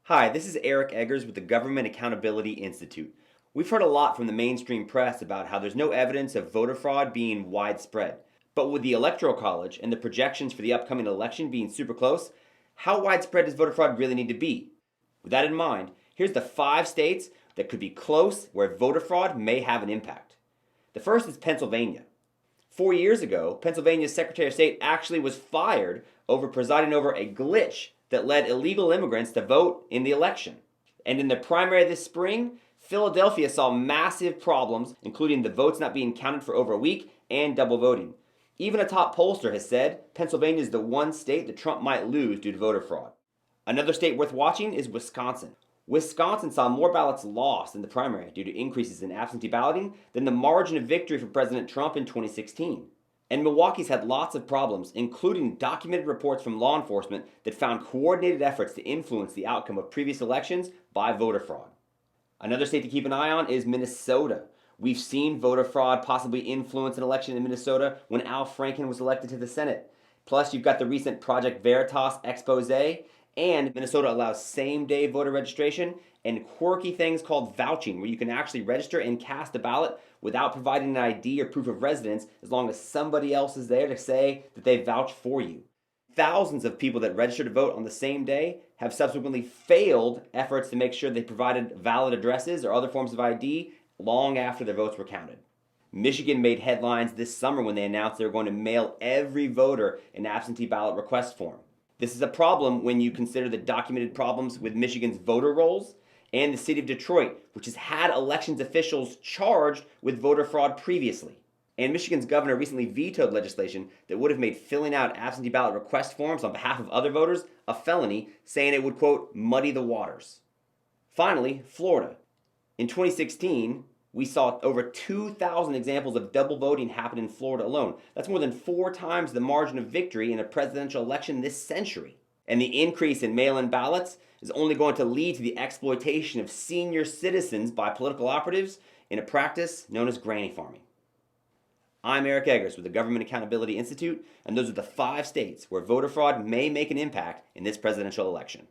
Hi, this is Eric Eggers with the Government Accountability Institute. We've heard a lot from the mainstream press about how there's no evidence of voter fraud being widespread. But with the Electoral College and the projections for the upcoming election being super close, how widespread does voter fraud really need to be? With that in mind, here's the 5 states that could be close where voter fraud may have an impact. The first is Pennsylvania. 4 years ago, Pennsylvania's Secretary of State actually was fired over presiding over a glitch that led illegal immigrants to vote in the election. And in the primary this spring, Philadelphia saw massive problems, including the votes not being counted for over a week and double voting. Even a top pollster has said Pennsylvania is the one state that Trump might lose due to voter fraud. Another state worth watching is Wisconsin. Wisconsin saw more ballots lost in the primary due to increases in absentee balloting than the margin of victory for President Trump in 2016. And Milwaukee's had lots of problems, including documented reports from law enforcement that found coordinated efforts to influence the outcome of previous elections by voter fraud. Another state to keep an eye on is Minnesota. We've seen voter fraud possibly influence an election in Minnesota when Al Franken was elected to the Senate. Plus, you've got the recent Project Veritas expose, and Minnesota allows same-day voter registration and quirky things called vouching, where you can actually register and cast a ballot without providing an ID or proof of residence as long as somebody else is there to say that they vouch for you. Thousands of people that register to vote on the same day have subsequently failed efforts to make sure they provided valid addresses or other forms of ID long after their votes were counted. Michigan made headlines this summer when they announced they were going to mail every voter an absentee ballot request form. This is a problem when you consider the documented problems with Michigan's voter rolls and the city of Detroit, which has had elections officials charged with voter fraud previously. And Michigan's governor recently vetoed legislation that would have made filling out absentee ballot request forms on behalf of other voters a felony, saying it would, quote, muddy the waters. Finally, Florida. In 2016, we saw over 2,000 examples of double voting happen in Florida alone. That's more than 4 times the margin of victory in a presidential election this century. And the increase in mail-in ballots is only going to lead to the exploitation of senior citizens by political operatives in a practice known as granny farming. I'm Eric Eggers with the Government Accountability Institute, and those are the 5 states where voter fraud may make an impact in this presidential election.